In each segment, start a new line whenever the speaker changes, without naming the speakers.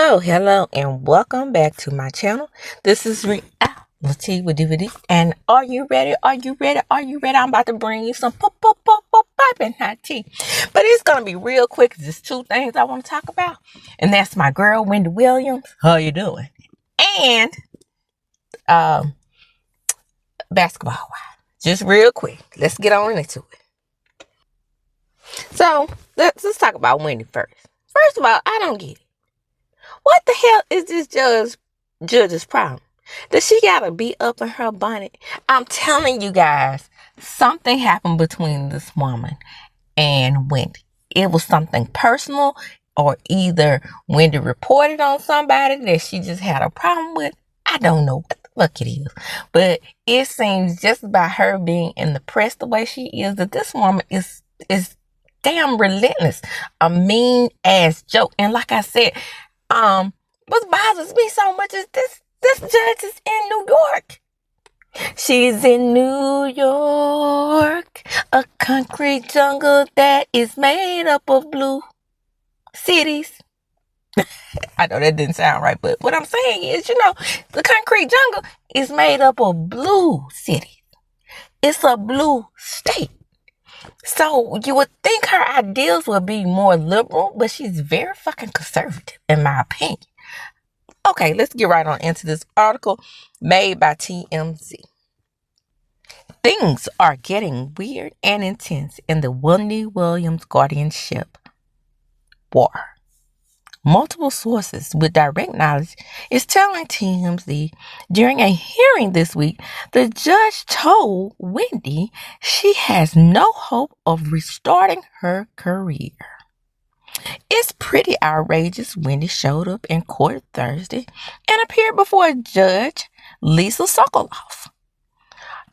Hello, and welcome back to my channel. This is Reality with DVD. And are you ready? Are you ready? Are you ready? I'm about to bring you some popping hot tea. But it's going to be real quick. There's two things I want to talk about. And that's my girl, Wendy Williams. How you doing? And basketball. Just real quick. Let's get on into it. So, let's talk about Wendy first. First of all, I don't get it. What the hell is this judge's problem? Does she gotta be up in her bonnet? I'm telling you guys, something happened between this woman and Wendy. It was something personal, or either Wendy reported on somebody that she just had a problem with. I don't know what the fuck it is. But it seems just by her being in the press the way she is, that this woman is damn relentless. A mean ass joke. And like I said, what bothers me so much is this judge is in New York. She's in New York, a concrete jungle that is made up of blue cities. I know that didn't sound right, but what I'm saying is, the concrete jungle is made up of blue cities. It's a blue state. So you would think her ideals would be more liberal, but she's very fucking conservative, in my opinion. Okay, let's get right on into this article made by TMZ. Things are getting weird and intense in the Wendy Williams guardianship war. Multiple sources with direct knowledge is telling TMZ during a hearing this week, the judge told Wendy she has no hope of restarting her career. It's pretty outrageous. Wendy showed up in court Thursday and appeared before Judge Lisa Sokoloff.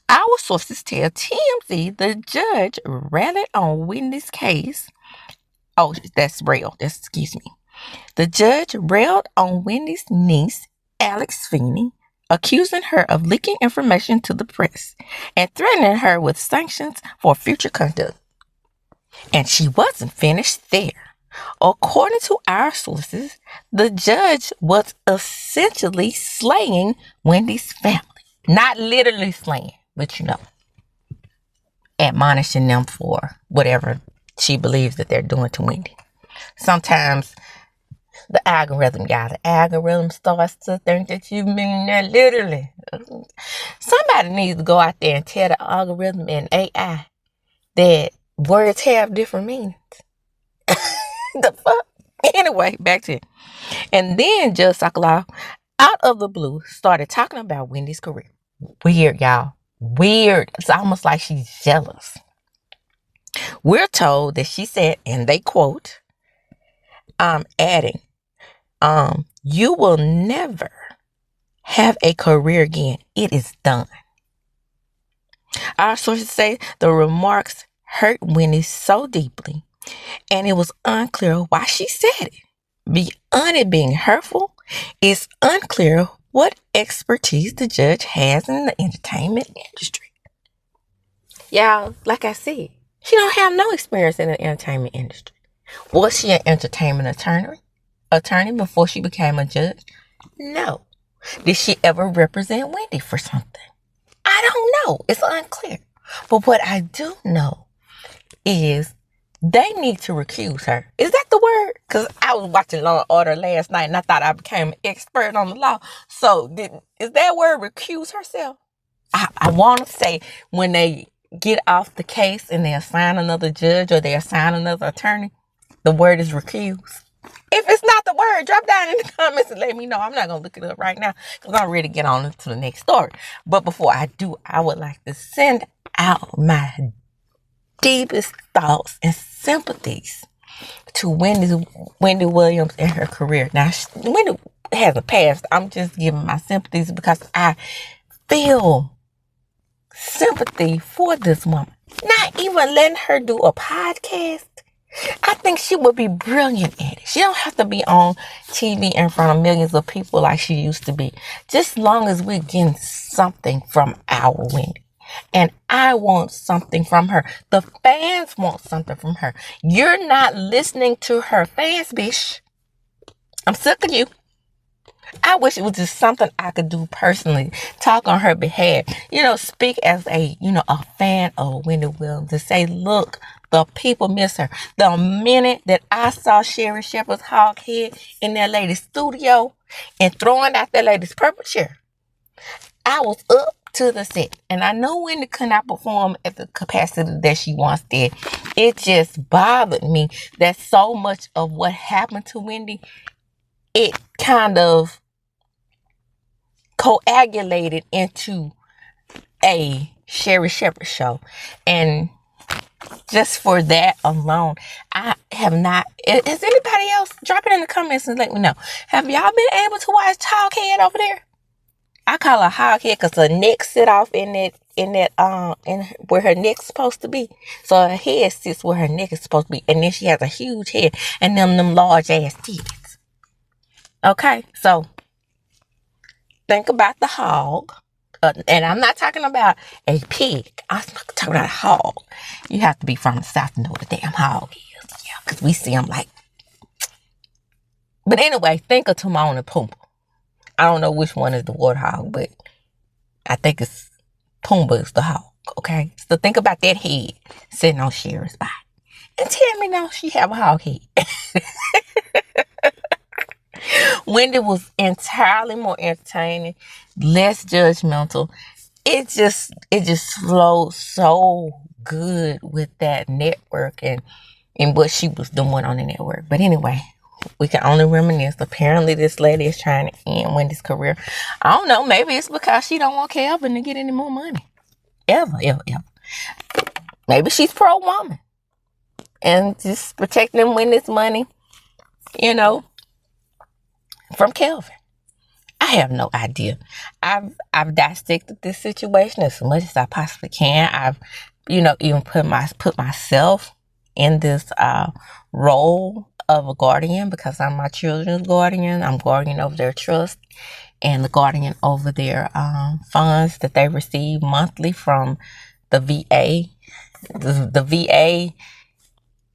Our sources tell TMZ the judge rallied on Wendy's case. Oh, that's real. Excuse me. The judge railed on Wendy's niece, Alex Feeney, accusing her of leaking information to the press and threatening her with sanctions for future conduct. And she wasn't finished there. According to our sources, the judge was essentially slaying Wendy's family. Not literally slaying, but admonishing them for whatever she believes that they're doing to Wendy. Sometimes the algorithm starts to think that you mean that literally. Somebody needs to go out there and tell the algorithm and AI that words have different meanings. The fuck? Anyway, back to it. And then Judge Sokoloff, out of the blue, started talking about Wendy's career. Weird, y'all. Weird. It's almost like she's jealous. We're told that she said, and they quote, adding, you will never have a career again. It is done. Our sources say the remarks hurt Wendy so deeply, and it was unclear why she said it. Beyond it being hurtful, it's unclear what expertise the judge has in the entertainment industry. Y'all, like I said, she don't have no experience in the entertainment industry. Was she an entertainment attorney before she became a judge? No. Did she ever represent Wendy for something? I don't know. It's unclear. But what I do know is they need to recuse her. Is that the word? Because I was watching Law & Order last night and I thought I became an expert on the law. So is that word recuse herself? I want to say when they get off the case and they assign another judge or they assign another attorney, the word is recuse. If it's not the word, drop down in the comments and let me know. I'm not going to look it up right now because I'm ready to get on to the next story. But before I do, I would like to send out my deepest thoughts and sympathies to Wendy Williams and her career. Now, Wendy has a past. I'm just giving my sympathies because I feel sympathy for this woman. Not even letting her do a podcast. I think she would be brilliant at it. She don't have to be on TV in front of millions of people like she used to be. Just long as we're getting something from our Wendy. And I want something from her. The fans want something from her. You're not listening to her fans, bitch. I'm sick of you. I wish it was just something I could do personally, talk on her behalf, speak as a fan of Wendy Williams to say, look, the people miss her. The minute that I saw Sherry Shepherd's hog head in that lady's studio and throwing out that lady's purple chair, I was up to the set. And I know Wendy could not perform at the capacity that she once did. It just bothered me that so much of what happened to Wendy, it kind of coagulated into a Sherry Shepherd show. And just for that alone, I have not. Is anybody else? Drop it in the comments and let me know. Have y'all been able to watch Hoghead over there? I call her Hoghead because her neck sit off in where her neck's supposed to be. So her head sits where her neck is supposed to be, and then she has a huge head and them large ass titties. Okay, so think about the hog. And I'm not talking about a pig. I'm talking about a hog. You have to be from the South to know what a damn hog is. Yeah, because we see them like. But anyway, think of Timon and Pumbaa. I don't know which one is the warthog, but I think it's Pumbaa is the hog. Okay? So think about that head sitting on Sherry's body. And tell me now she have a hog head. Wendy was entirely more entertaining, less judgmental. It just flowed so good with that network and what she was doing on the network. But anyway, we can only reminisce. Apparently, this lady is trying to end Wendy's career. I don't know. Maybe it's because she don't want Calvin to get any more money. Ever. Maybe she's pro-woman and just protecting Wendy's money, from Kelvin. I have no idea. I've dissected this situation as much as I possibly can. I've, even put myself in this role of a guardian because I'm my children's guardian. I'm guardian over their trust and the guardian over their funds that they receive monthly from the VA. The VA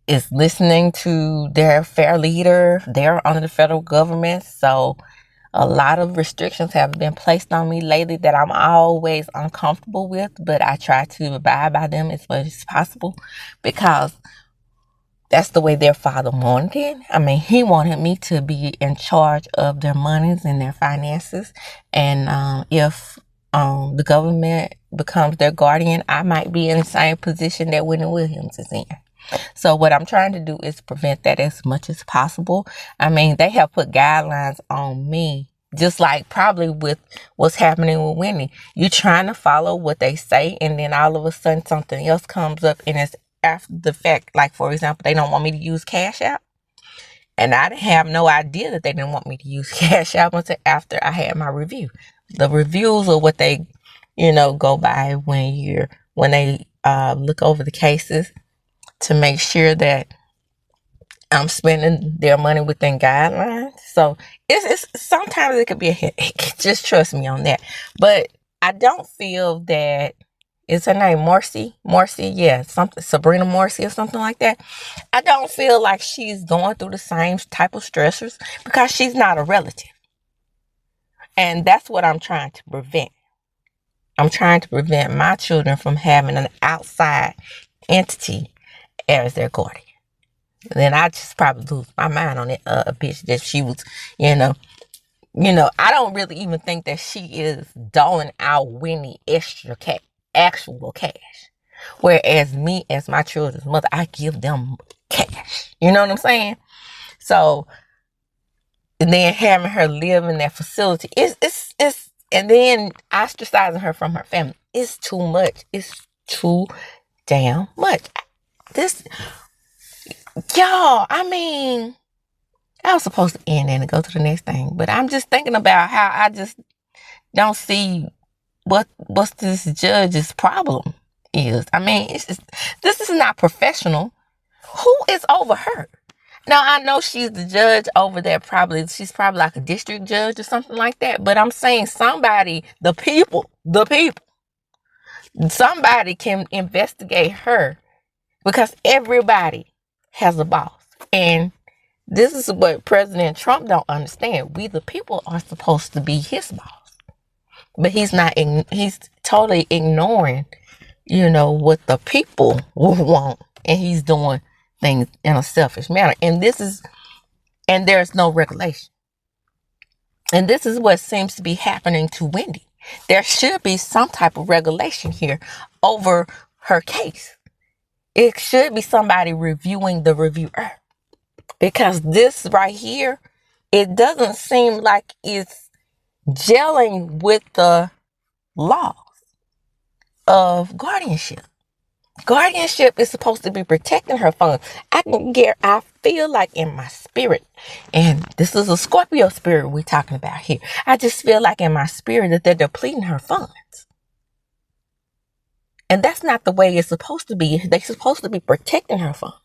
is listening to their fair leader. They're under the federal government. So a lot of restrictions have been placed on me lately that I'm always uncomfortable with, but I try to abide by them as much as possible because that's the way their father wanted it. I mean, he wanted me to be in charge of their monies and their finances. And if the government becomes their guardian, I might be in the same position that Wendy Williams is in. So what I'm trying to do is prevent that as much as possible. I mean, they have put guidelines on me, just like probably with what's happening with Wendy. You're trying to follow what they say, and then all of a sudden something else comes up, and it's after the fact. Like, for example, they don't want me to use Cash App. And I didn't have no idea that they didn't want me to use Cash App until after I had my review. The reviews are what they, go by when they look over the cases to make sure that I'm spending their money within guidelines. So it's sometimes it could be a headache. Just trust me on that. But I don't feel that is her name Marcy, yeah, something Sabrina Marcy or something like that. I don't feel like she's going through the same type of stressors because she's not a relative. And that's what I'm trying to prevent. I'm trying to prevent my children from having an outside entity as their guardian. Then I just probably lose my mind on that bitch that she was, I don't really even think that she is doling out Wendy extra actual cash. Whereas me, as my children's mother, I give them cash. You know what I'm saying? So, and then having her live in that facility, it's and then ostracizing her from her family. It's too much. It's too damn much. Y'all, I mean, I was supposed to end and go to the next thing, but I'm just thinking about how I just don't see what's this judge's problem is. I mean, this is not professional. Who is over her? Now, I know she's the judge over there. She's probably like a district judge or something like that. But I'm saying somebody, the people, somebody can investigate her because everybody has a boss. And This is what President Trump don't understand. We, the people, are supposed to be his boss. But he's not, he's totally ignoring, what the people want. And he's doing things in a selfish manner. And there's no regulation. And this is what seems to be happening to Wendy. There should be some type of regulation here over her case. It should be somebody reviewing the reviewer. Because this right here, it doesn't seem like it's gelling with the laws of guardianship. Guardianship is supposed to be protecting her funds. I feel like in my spirit, and this is a Scorpio spirit we're talking about here. I just feel like in my spirit that they're depleting her funds. And that's not the way it's supposed to be. They're supposed to be protecting her funds.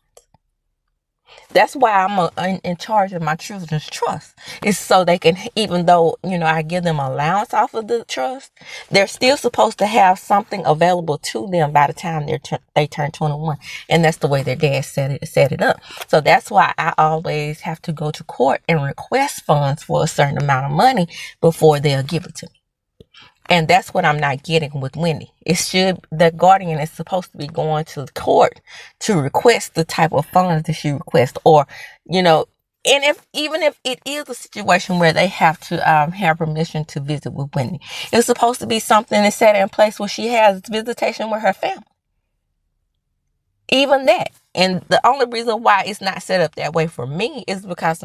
That's why I'm in charge of my children's trust. It's so they can, even though, I give them allowance off of the trust, they're still supposed to have something available to them by the time they turn 21. And that's the way their dad set it up. So that's why I always have to go to court and request funds for a certain amount of money before they'll give it to me. And that's what I'm not getting with Wendy. The guardian is supposed to be going to the court to request the type of funds that she requests, or, and even if it is a situation where they have to have permission to visit with Wendy, it's supposed to be something that's set in place where she has visitation with her family. Even that. And the only reason why it's not set up that way for me is because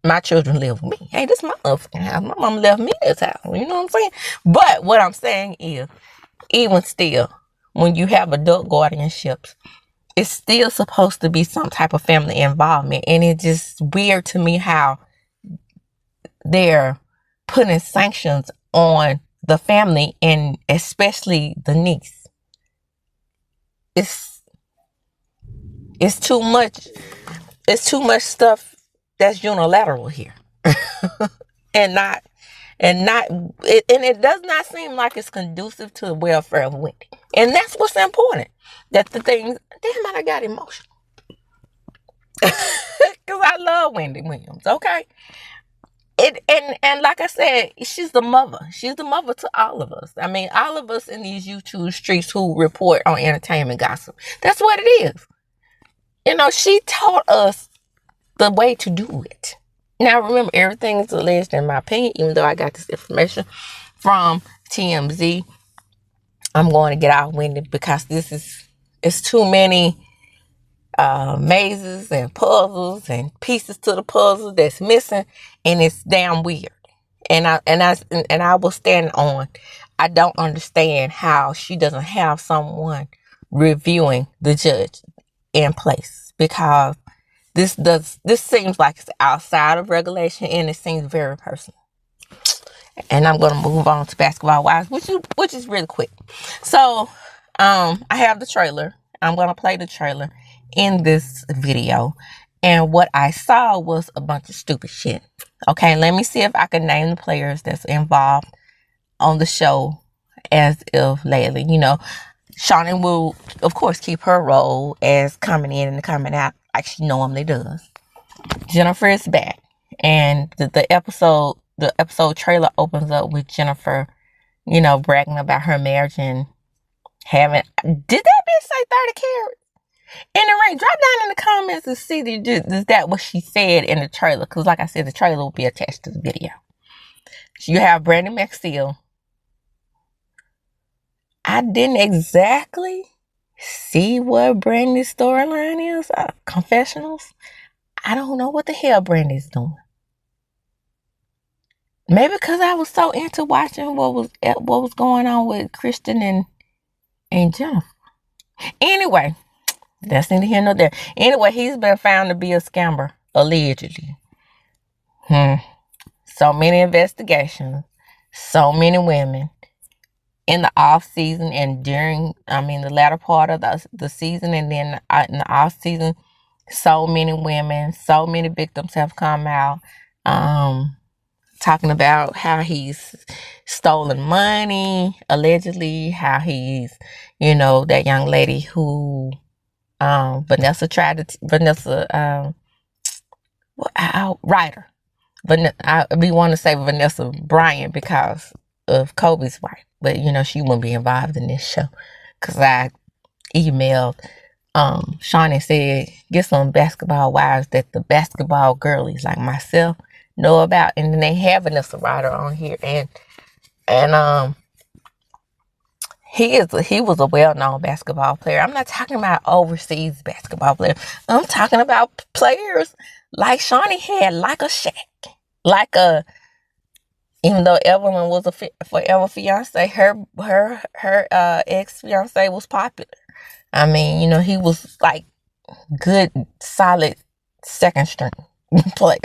my children live with me. Hey, this is my motherfucking house. My mom left me this house. You know what I'm saying? But what I'm saying is, even still, when you have adult guardianships, it's still supposed to be some type of family involvement. And it's just weird to me how they're putting sanctions on the family, and especially the niece. It's too much. It's too much stuff that's unilateral here. and it does not seem like it's conducive to the welfare of Wendy. And that's what's important. That the things, damn, I got emotional. Because I love Wendy Williams, okay? And like I said, she's the mother. She's the mother to all of us. I mean, all of us in these YouTube streets who report on entertainment gossip. That's what it is. She taught us the way to do it. Now, remember, everything is alleged in my opinion, even though I got this information from TMZ. I'm going to get out Wendy because it's too many mazes and puzzles and pieces to the puzzle that's missing, and it's damn weird. And I will stand on. I don't understand how she doesn't have someone reviewing the judge in place, because this seems like it's outside of regulation, and it seems very personal. And I'm gonna move on to Basketball Wives, which is really quick. So I have the trailer. I'm gonna play the trailer in this video. And what I saw was a bunch of stupid shit. Okay, let me see if I can name the players that's involved on the show as of lately. Shawnee will, of course, keep her role as coming in and coming out like she normally does. Jennifer is back, and the episode trailer opens up with Jennifer, bragging about her marriage and having. Did that bitch say 30 carats? Anyway, drop down in the comments and see is that what she said in the trailer? Because, like I said, the trailer will be attached to the video. You have Brandy McSteele. I didn't exactly see what Brandy's storyline is. Confessionals. I don't know what the hell Brandy's doing. Maybe because I was so into watching what was going on with Kristen and Jennifer. Anyway, that's neither here nor there. Anyway, he's been found to be a scammer, allegedly. So many investigations, so many women. In the off season and during, the latter part of the season, and then in the off season, so many women, so many victims have come out, talking about how he's stolen money, allegedly, how he's, that young lady who, Vanessa writer. We want to say Vanessa Bryant because of Kobe's wife, but she wouldn't be involved in this show because I emailed Sean and said get some basketball wives that the basketball girlies like myself know about, and then they have Vanessa Ryder on here, and he was a well-known basketball player. I'm not talking about overseas basketball players. I'm talking about players like Shawnee had, like a Shaq, like a. Even though Evelyn was a forever fiance, her ex fiance was popular. I mean, he was like good, solid second string player.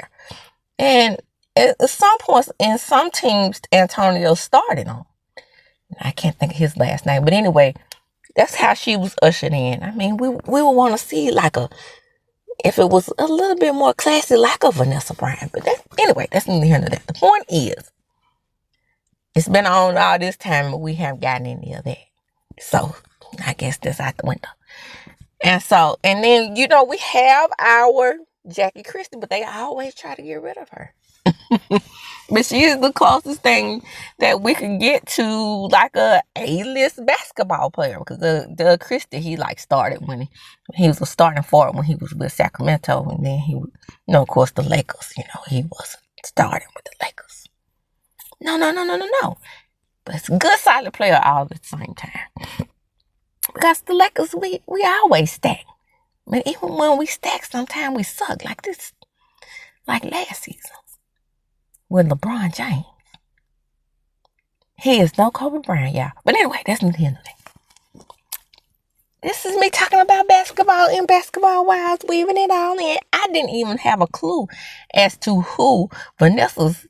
And at some points in some teams, Antonio started on. I can't think of his last name, but anyway, that's how she was ushered in. I mean, we would want to see if it was a little bit more classy, like a Vanessa Bryant. But anyway, that's neither here nor there. The point is, it's been on all this time, but we haven't gotten any of that. So I guess that's out the window. And then we have our Jackie Christie, but they always try to get rid of her. But she is the closest thing that we can get to like a A-list basketball player, because the Christie, he started when he was a starting forward when he was with Sacramento, and then he, of course, the Lakers. He wasn't starting with the Lakers. No. But it's a good, solid player all at the same time. Because the Lakers, we always stack. But even when we stack, sometimes we suck like this, like last season with LeBron James. He is no Kobe Bryant, y'all. But anyway, that's not the end of it. This is me talking about basketball and basketball wives, weaving it all in. I didn't even have a clue as to who Brandy's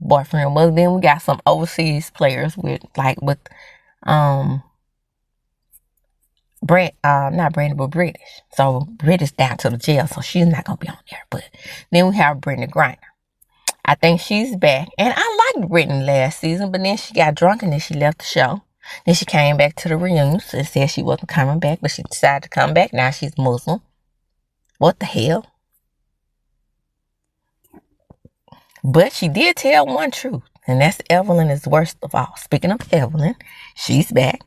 boyfriend was. Then we got some overseas players with not Brandy, but British. So British down to the jail, so she's not gonna be on there. But then we have Brittany Griner. I think she's back, and I liked Brittany last season, but then she got drunk and then she left the show. Then she came back to the reunions and said she wasn't coming back, but she decided to come back. Now she's Muslim. What the hell? But she did tell one truth, and that's Evelyn is worst of all. Speaking of Evelyn, she's back,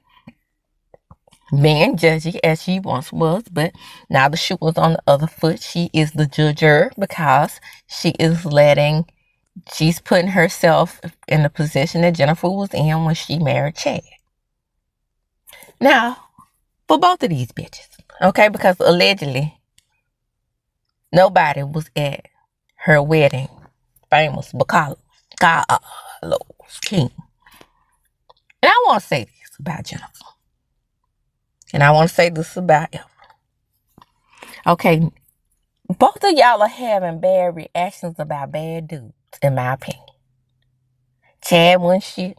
being judgy as she once was, but now the shoe was on the other foot. She is the judger because she's putting herself in the position that Jennifer was in when she married Chad. Now, for both of these bitches, okay, because allegedly nobody was at her wedding, famous Carlos King. And I want to say this about Jennifer. And I want to say this about Evelyn. Okay, both of y'all are having bad reactions about bad dudes, in my opinion. Chad wasn't shit,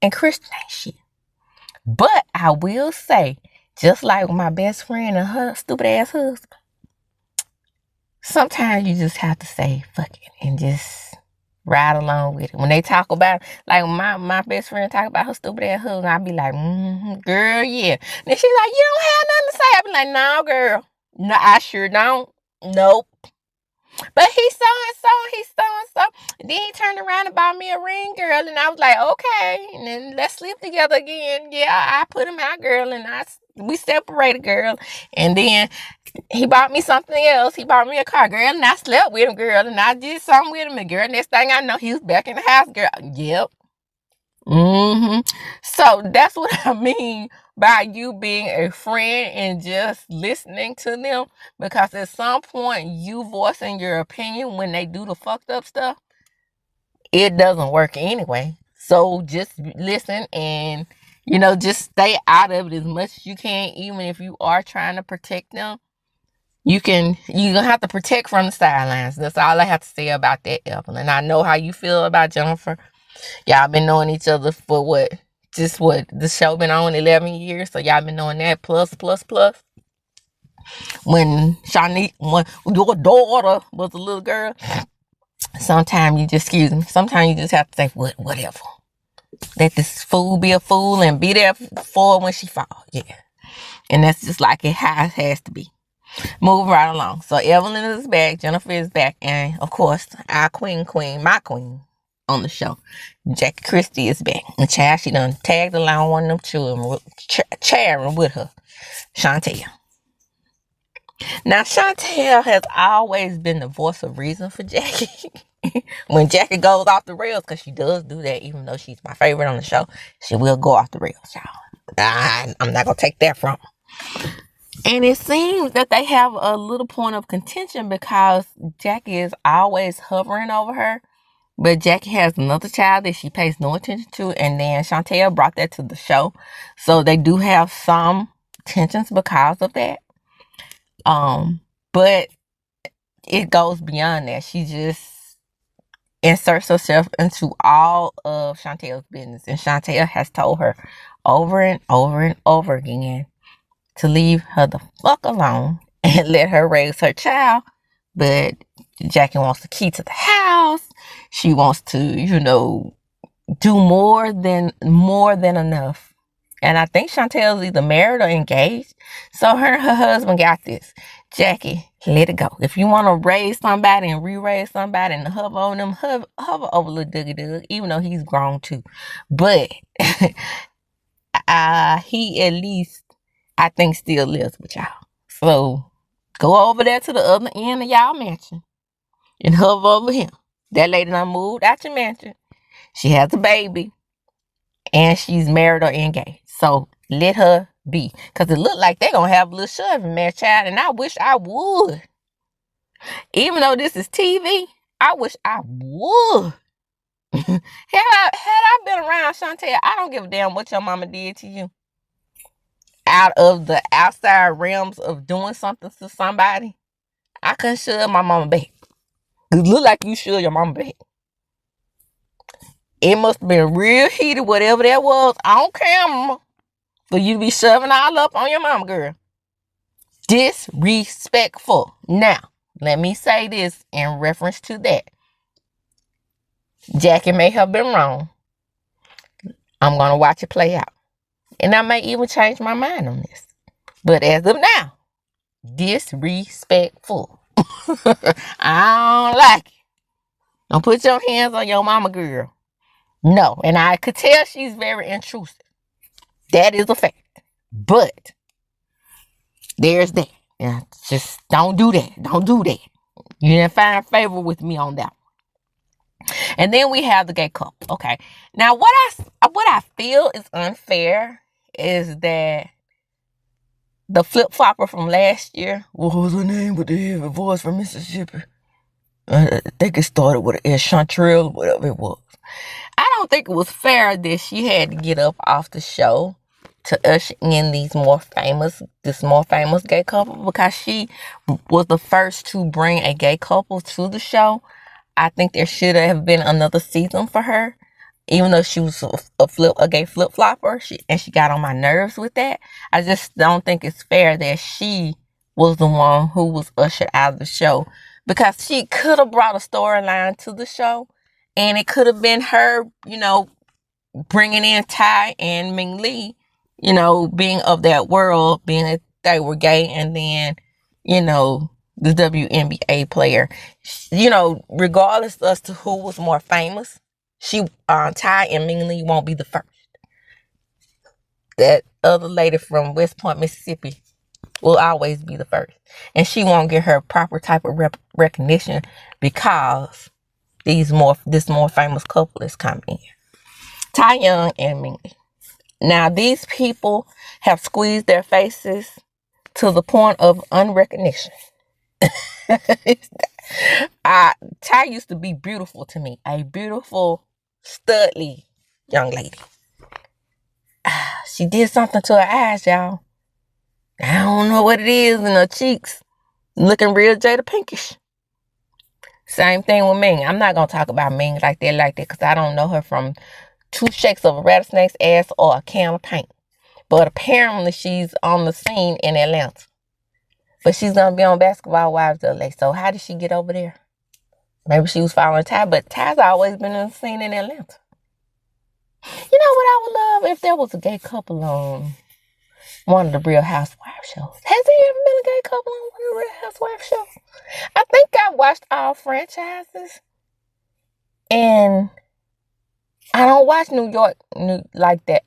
and Kristen ain't shit. But I will say, just like my best friend and her stupid ass husband, sometimes you just have to say fuck it and just ride along with it. When they talk about, like my best friend talk about her stupid ass husband, I be like, girl, yeah. And she's like, you don't have nothing to say. I be like, no, girl. No, I sure don't. Nope. But he's so and so, he's so and so. Then he turned around and bought me a ring, girl, and I was like, okay. And then let's sleep together again. Yeah, I put him out, girl, and we separated, girl. And then he bought me something else. He bought me a car, girl, and I slept with him, girl, and I did something with him, and girl, next thing I know, he was back in the house, girl. Yep. So that's what I mean by you being a friend and just listening to them, because at some point you voicing your opinion when they do the fucked up stuff, it doesn't work anyway. So just listen and just stay out of it as much as you can. Even if you are trying to protect them, you're gonna have to protect from the sidelines. That's all I have to say about that, Evelyn. I know how you feel about Jennifer. Y'all been knowing each other for what? The show been on 11 years, so y'all been knowing that plus. When your daughter was a little girl, sometimes you just have to say whatever. Let this fool be a fool and be there for her when she falls. Yeah. And that's just like how it has to be. Moving right along. So Evelyn is back, Jennifer is back, and of course, our queen, my queen on the show, Jackie Christie is back. And child, she done tagged along one of them children, Sharon with her, Chantel. Now, Chantel has always been the voice of reason for Jackie. When Jackie goes off the rails, because she does do that, even though she's my favorite on the show, she will go off the rails, y'all. I'm not going to take that from her. And it seems that they have a little point of contention because Jackie is always hovering over her. But Jackie has another child that she pays no attention to. And then Chantel brought that to the show. So they do have some tensions because of that. But it goes beyond that. She just inserts herself into all of Chantel's business. And Chantel has told her over and over and over again to leave her the fuck alone and let her raise her child. But Jackie wants the key to the house. She wants to, do more than enough. And I think Chantel's either married or engaged. So her and her husband got this. Jackie, let it go. If you want to raise somebody and re-raise somebody and hover over them, hover over little Dougie Doug, even though he's grown too. But he at least, I think, still lives with y'all. So go over there to the other end of y'all mansion and hover over him. That lady done moved out your mansion. She has a baby. And she's married or engaged. So let her be. Because it looked like they're going to have a little shoving match, child. And I wish I would. Even though this is TV, I wish I would. had I been around Chantel, I don't give a damn what your mama did to you. Out of the outside realms of doing something to somebody, I couldn't shove my mama back. It look like you shoved your mama back. It must have been real heated, whatever that was, on camera, for you to be shoving all up on your mama, girl. Disrespectful. Now, let me say this in reference to that. Jackie may have been wrong. I'm going to watch it play out. And I may even change my mind on this. But as of now, disrespectful. I don't like it. Don't put your hands on your mama, girl. No, and I could tell she's very intrusive. That is a fact. But there's that. Yeah, just don't do that. Don't do that. You didn't find favor with me on that one. And then we have the gay couple. Okay. Now what I feel is unfair is that the flip flopper from last year, what was her name with the heavy voice from Mississippi? I think it started with an S, Chantrell or whatever it was. I don't think it was fair that she had to get up off the show to usher in this more famous gay couple, because she was the first to bring a gay couple to the show. I think there should have been another season for her, even though she was a gay flip flopper. She got on my nerves with that. I just don't think it's fair that she was the one who was ushered out of the show, because she could have brought a storyline to the show, and it could have been her, bringing in Ty and Ming Lee, being of that world, being that they were gay, and then, the WNBA player, regardless as to who was more famous, Ty and Ming Lee won't be the first. That other lady from West Point, Mississippi, will always be the first, and she won't get her proper type of recognition because this more famous couple is coming in, Ty Young and Ming Lee. Now, these people have squeezed their faces to the point of unrecognition. Ty used to be beautiful to me. A beautiful, studly young lady. She did something to her eyes, y'all. I don't know what it is in her cheeks. Looking real Jada Pinkish. Same thing with Ming. I'm not going to talk about Ming like that, because I don't know her from 2 shakes of a rattlesnake's ass or a can of paint. But apparently she's on the scene in Atlanta. But she's going to be on Basketball Wives LA. So how did she get over there? Maybe she was following Ty, but Ty's always been on the scene in Atlanta. You know what I would love? If there was a gay couple on one of the Real Housewives shows. Has there ever been a gay couple on one of the Real Housewives shows? I think I watched all franchises. And I don't watch New York like that.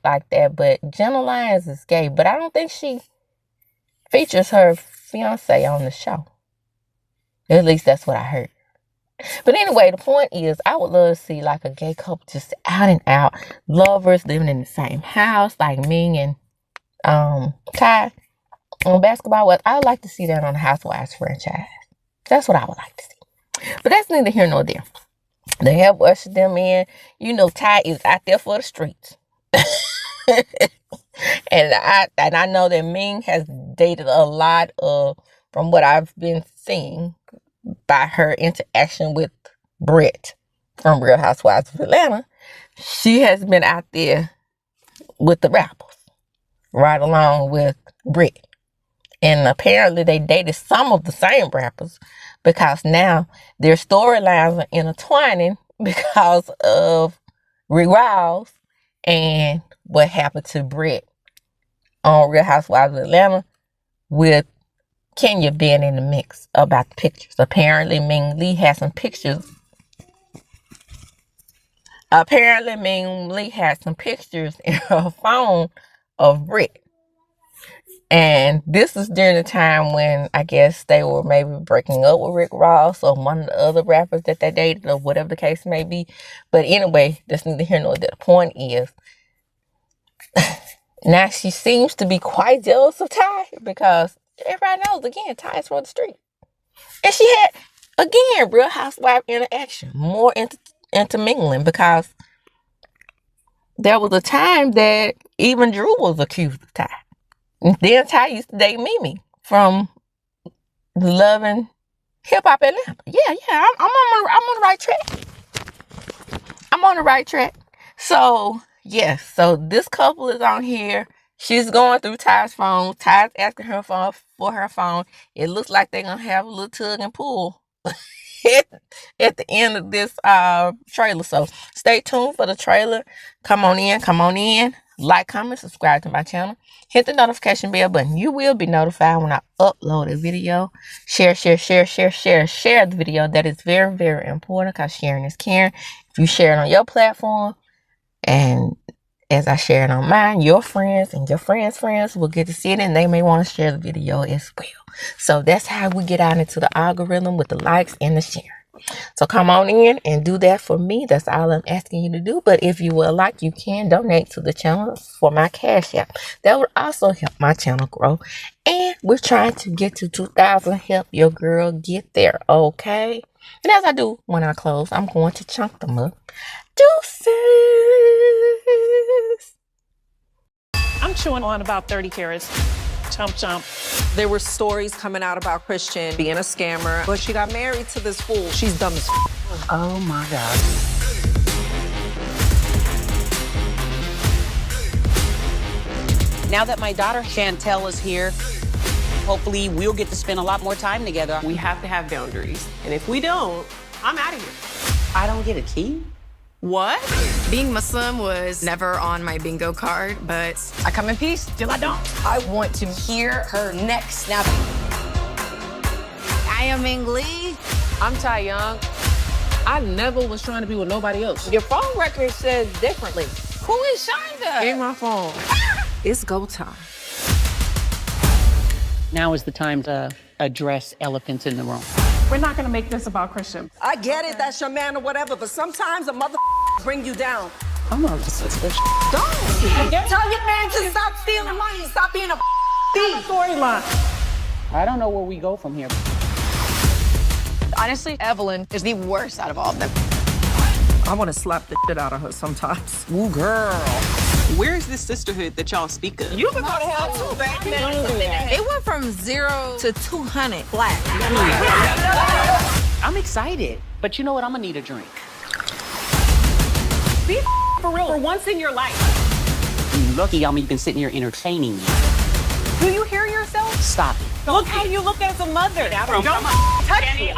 But Jenna Lyons is gay. But I don't think she features her fiance on the show. At least that's what I heard. But anyway, the point is, I would love to see like a gay couple just out and out lovers living in the same house, like Ming and Ty on Basketball Wives. I would like to see that on the Housewives franchise. That's what I would like to see. But that's neither here nor there. They have ushered them in. You know, Ty is out there for the streets. and I know that Ming has dated a lot of, from what I've been seeing, by her interaction with Brett from Real Housewives of Atlanta. She has been out there with the rappers, right along with Brett. And apparently they dated some of the same rappers, because now their storylines are intertwining because of Rick Ross and what happened to Brett on Real Housewives of Atlanta, with Kenya being in the mix about the pictures. Apparently Ming Lee had some pictures. Ming Lee had some pictures in her phone of Brett. And this is during the time when I guess they were maybe breaking up with Rick Ross or one of the other rappers that they dated, or whatever the case may be. But anyway, that's neither here nor there. The point is, now she seems to be quite jealous of Ty, because everybody knows, again, Ty is from the street. And she had, again, Real Housewife interaction, more intermingling, because there was a time that even Drew was accused of Ty. And then Ty used to date Mimi from Loving Hip Hop Atlanta. Yeah, I'm on the right track. I'm on the right track. So, yes, so this couple is on here. She's going through Ty's phone. Ty's asking her for her phone. It looks like they're going to have a little tug and pull at the end of this trailer. So stay tuned for the trailer. Come on in. Like, comment, subscribe to my channel. Hit the notification bell button. You will be notified when I upload a video. Share the video. That is very, very important, because sharing is caring. If you share it on your platform, and as I share it on mine, your friends and your friends' friends will get to see it, and they may want to share the video as well. So that's how we get out into the algorithm, with the likes and the share. So come on in and do that for me. That's all I'm asking you to do. But if you would like, you can donate to the channel for my Cash App. That would also help my channel grow. And we're trying to get to 2,000. Help your girl get there, okay? And as I do when I close, I'm going to chunk them up. Deuces.
I'm chewing on about 30 carats. Chomp.
There were stories coming out about Christian being a scammer, but she got married to this fool. She's dumb as
Oh my God.
Now that my daughter Chantel is here, hopefully we'll get to spend a lot more time together.
We have to have boundaries. And if we don't, I'm out of here.
I don't get a key?
What?
Being Muslim was never on my bingo card, but I come in peace till I don't. I want to hear her neck snapping. I am Ming Lee.
I'm Ty Young. I never was trying to be with nobody else.
Your phone record says differently. Who is Shonda?
Ain't my phone. It's go time.
Now is the time to address elephants in the room.
We're not gonna make this about Christian.
I get it, that's your man or whatever, but sometimes a mother bring you down.
I'm gonna listen to this.
Don't! Tell your man to stop stealing money, stop being a thief.
Storyline.
I don't know where we go from here.
Honestly, Evelyn is the worst out of all of them.
I want to slap the shit out of her sometimes.
Ooh, girl.
Where is this sisterhood that y'all speak of?
You been going to hell too, baby.
It went from 0 to 200 flat.
I'm excited, but you know what? I'm gonna need a drink.
Be for real for once in your life.
You lucky I'm even sitting here entertaining you.
Do you hear yourself?
Stop it.
Look how you look as a mother. Don't touch me.